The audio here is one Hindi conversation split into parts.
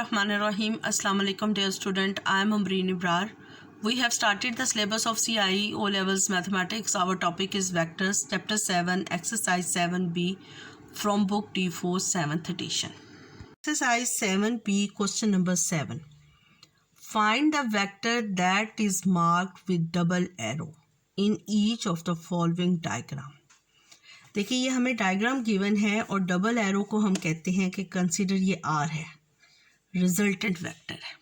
Rahim. Assalamu alaikum dear student. I am Amreen Ibrar. We have started the syllabus of CIE O Levels Mathematics. Our topic is Vectors, Chapter 7, Exercise 7B from Book D4, 7th edition. Exercise 7B, question number 7. Find the vector that is marked with double arrow in each of the following diagram. देखिए ये हमें डायग्राम गिवन है और डबल एरो को हम कहते हैं कि कंसीडर ये आर है, रिजल्टेंट वेक्टर है।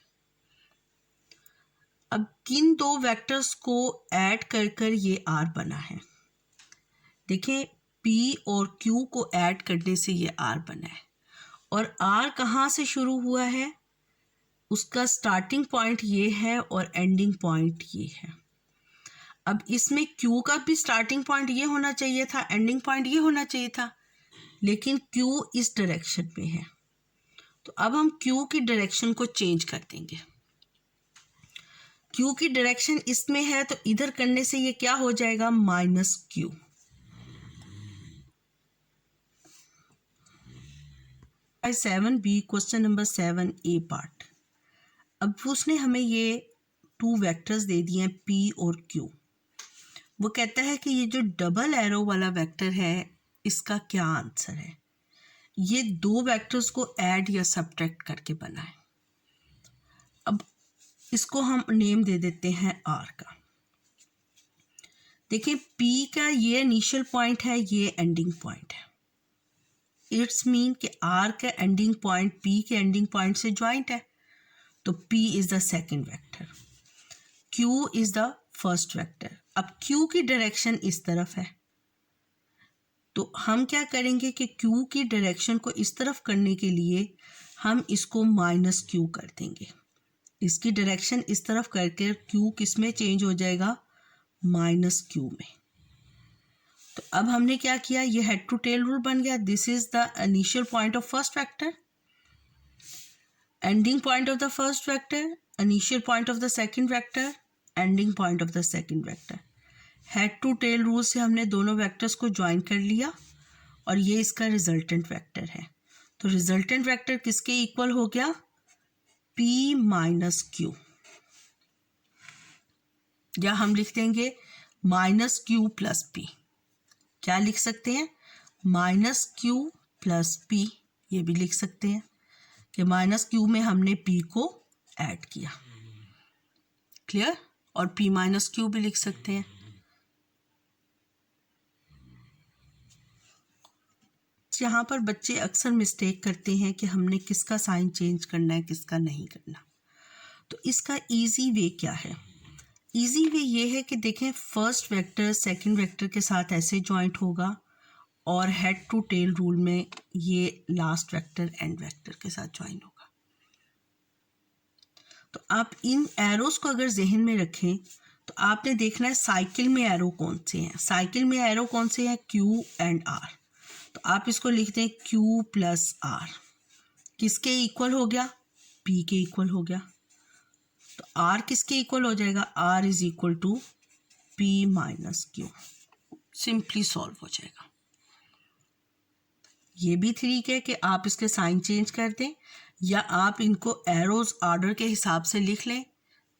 अब किन दो वेक्टर्स को ऐड कर कर ये आर बना है। देखें पी और क्यू को ऐड करने से ये आर बना है और आर कहाँ से शुरू हुआ है, उसका स्टार्टिंग पॉइंट ये है और एंडिंग पॉइंट ये है। अब इसमें Q का भी स्टार्टिंग पॉइंट ये होना चाहिए था, एंडिंग पॉइंट ये होना चाहिए था, लेकिन Q इस डायरेक्शन में है तो अब हम Q की डायरेक्शन को चेंज कर देंगे। Q की डायरेक्शन इसमें है तो इधर करने से ये क्या हो जाएगा, -Q। Seven B question number 7A part. अब उसने हमें ये टू वेक्टर्स दे दिए हैं P और Q। वो कहता है कि ये जो डबल एरो वाला वेक्टर है इसका क्या आंसर है। ये दो वेक्टर्स को ऐड या सब्ट्रैक्ट करके बना है। अब इसको हम नेम दे देते हैं R का। देखिए P का ये इनिशियल पॉइंट है, ये एंडिंग पॉइंट है। इट्स मीन कि R का एंडिंग पॉइंट P के एंडिंग पॉइंट से ज्वाइंट है तो P is the second vector, Q is the first vector. अब Q की डायरेक्शन इस तरफ है तो हम क्या करेंगे कि Q की डायरेक्शन को इस तरफ करने के लिए हम इसको -Q कर देंगे। इसकी डायरेक्शन इस तरफ करके Q किस में चेंज हो जाएगा, -Q में। तो अब हमने क्या किया, ये हेड टू टेल रूल बन गया। This is the initial point of first vector, ending point of the first vector, initial point of the second vector, ending point of the second vector. Head to tail rule से हमने दोनों वेक्टर्स को ज्वाइन कर लिया और ये इसका रिजल्टेंट वेक्टर है। तो रिजल्टेंट वेक्टर किसके इक्वल हो गया, P - Q, या हम लिख देंगे -Q + P। क्या लिख सकते हैं, -Q + P। ये भी लिख सकते हैं कि -Q में हमने P को ऐड किया। क्लियर। और P - Q भी लिख सकते हैं। यहाँ पर बच्चे अक्सर मिस्टेक करते हैं कि हमने किसका साइन चेंज करना है, किसका नहीं करना। तो इसका इजी वे क्या है, इजी वे ये है कि देखें फर्स्ट वेक्टर सेकंड वेक्टर के साथ ऐसे जॉइंट होगा और हेड टू टेल रूल में ये लास्ट वेक्टर एंड वेक्टर के साथ ज्वाइन होगा। तो आप इन एरोस को अगर जहन में रखें तो आपने देखना है साइकिल में एरो कौन से हैं। साइकिल में एरो कौन से हैं, Q एंड R। तो आप इसको लिखते हैं Q + R। किसके इक्वल हो गया, P के इक्वल हो गया। तो R किसके इक्वल हो जाएगा, R = P - Q। Simply solve हो जाएगा। ये भी ठीक है कि आप इसके साइन चेंज कर दें या आप इनको एरोज ऑर्डर के हिसाब से लिख लें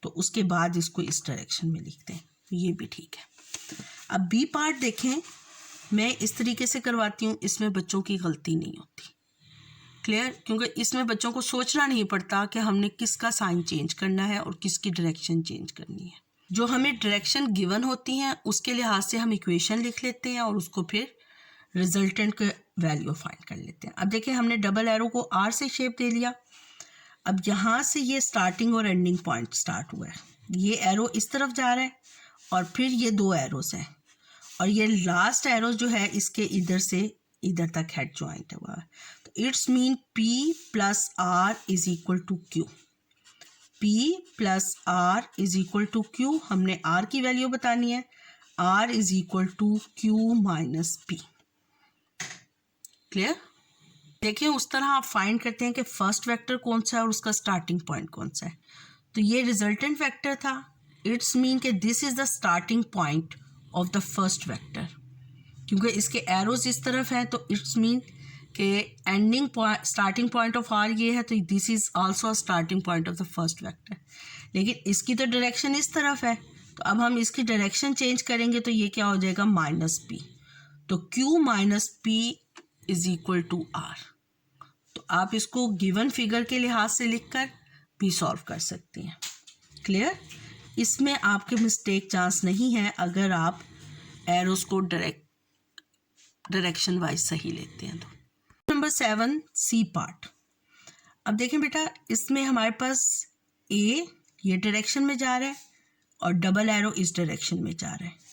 तो उसके बाद इसको इस डायरेक्शन में लिख दें, ये भी ठीक है। अब बी पार्ट देखें, मैं इस तरीके से करवाती हूँ, इसमें बच्चों की गलती नहीं होती। क्लियर, क्योंकि इसमें बच्चों को सोचना नहीं पड़ता कि हमने किसका साइन चेंज करना है और किसकी डायरेक्शन चेंज करनी है। जो हमें डायरेक्शन गिवन होती हैं उसके लिहाज से हम इक्वेशन लिख लेते हैं और उसको फिर रिजल्टेंट के वैल्यू फाइंड कर लेते हैं। अब देखिए हमने डबल एरो को R से शेप दे लिया। अब यहाँ से ये स्टार्टिंग और एंडिंग पॉइंट स्टार्ट हुआ है, ये एरो इस तरफ जा रहा है और फिर ये दो एरोस हैं और ये लास्ट एरो जो है इसके इधर से इधर तक हेड ज्वाइंट हुआ है। तो it's mean P + R = Q। P + R = Q। हमने R की वैल्यू बतानी है, R = Q - P। क्लियर। देखिए उस तरह आप फाइंड करते हैं कि फर्स्ट वेक्टर कौन सा है और उसका स्टार्टिंग पॉइंट कौन सा है। तो ये रिजल्टेंट वेक्टर था। इट्स मीन कि this is the starting point of the first vector. क्योंकि इसके एरोज इस तरफ हैं तो इट्स मीन कि ending point starting point of R ये है, तो this is also starting point of the first vector, लेकिन इसकी तो डायरेक्शन इस तरफ है, तो अब हम इसकी डायरेक्शन चेंज करेंगे तो ये क्या हो जाएगा माइनस पी, तो Q minus P is equal to R. तो आप इसको गिवन फिगर के लिहाज से लिखकर भी सॉल्व कर सकती हैं। क्लियर? इसमें आपके मिस्टेक चांस नहीं है अगर आप एरोस को डायरेक्शन वाइज सही लेते हैं। तो नंबर 7 सी पार्ट। अब देखें बेटा, इसमें हमारे पास ए ये डायरेक्शन में जा रहा है और डबल एरो इस डायरेक्शन में जा रहा है।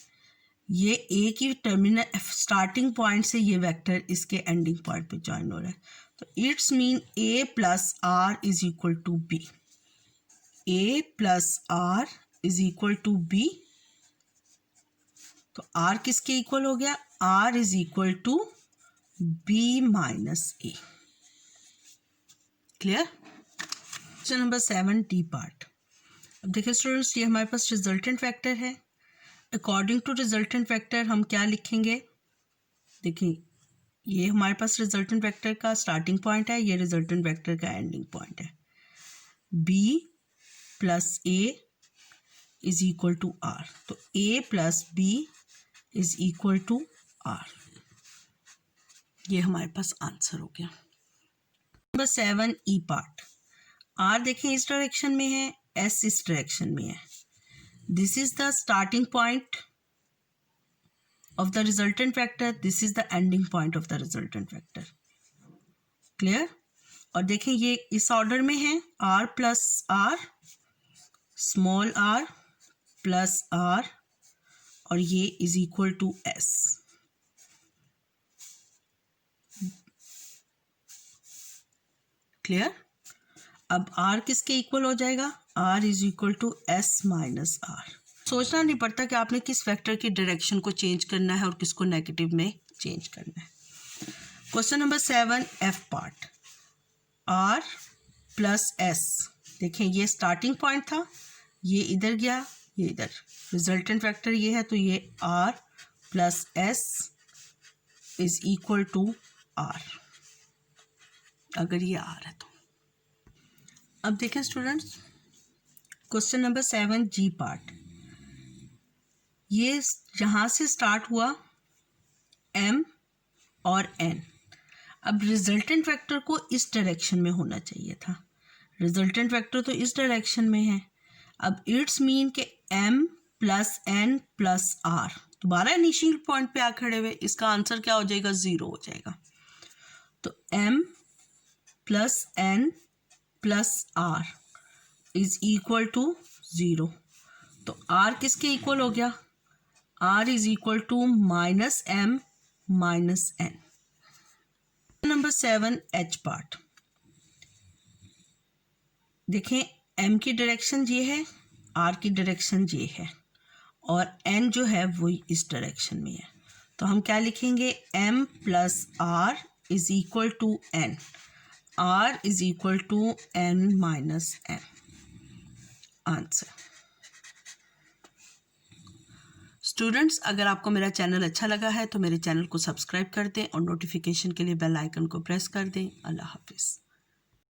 ये ए की टर्मिनल स्टार्टिंग पॉइंट से ये वेक्टर इसके एंडिंग पॉइंट पे ज्वाइन हो रहा है, तो it's mean A plus R is equal to B. A plus R is equal to B, तो आर किसके इक्वल हो गया, R is equal to B minus A. Clear? Question number 7 D part. अब देखिए स्टूडेंट्स, ये हमारे पास रिजल्टेंट वेक्टर है। अकॉर्डिंग टू रिजल्टेंट वेक्टर हम क्या लिखेंगे, देखिए ये हमारे पास रिजल्टेंट वेक्टर का स्टार्टिंग पॉइंट है, ये रिजल्टेंट वेक्टर का एंडिंग पॉइंट है। B plus A is equal to R, तो A plus B is equal to R. ये हमारे पास आंसर हो गया। Number 7 E part. आर देखें इस डायरेक्शन में है, एस इस डायरेक्शन में है। This is the starting point of the resultant vector, this is the ending point of the resultant vector. Clear? और देखें ये इस ऑर्डर में है, r plus R, small r plus r, और ये is equal to s। Clear? अब r किसके इक्वल हो जाएगा, r is equal to s minus r। सोचना नहीं पड़ता कि आपने किस वेक्टर की डायरेक्शन को चेंज करना है और किसको नेगेटिव में चेंज करना है। Question number 7 F part. R plus S, देखें ये स्टार्टिंग पॉइंट था, ये इधर गया, ये इधर, रिजल्टेंट वेक्टर ये है, तो ये R plus S is equal to R, अगर ये आर है तो। अब देखें students, question number 7 G part. ये यहाँ से स्टार्ट हुआ m और n। अब रिजल्टेंट वेक्टर को इस डायरेक्शन में होना चाहिए था, रिजल्टेंट वेक्टर तो इस डायरेक्शन में है। अब इट्स मीन के m plus n plus r दोबारा इनिशियल पॉइंट पे आ खड़े हुए, इसका आंसर क्या हो जाएगा, 0 हो जाएगा। तो m plus n plus r is equal to 0, तो r किसके इक्वल हो गया, r is equal to minus m minus n। Number 7 h part. देखें m की डायरेक्शन ये है, r की डायरेक्शन ये है, और n जो है वो इस डायरेक्शन में है, तो हम क्या लिखेंगे, m plus r is equal to n, r is equal to n minus m। Answer. Students, अगर आपको मेरा चैनल अच्छा लगा है तो मेरे चैनल को सब्सक्राइब कर दें और नोटिफिकेशन के लिए बेल आइकन को प्रेस कर दें। अल्लाह हाफिज़।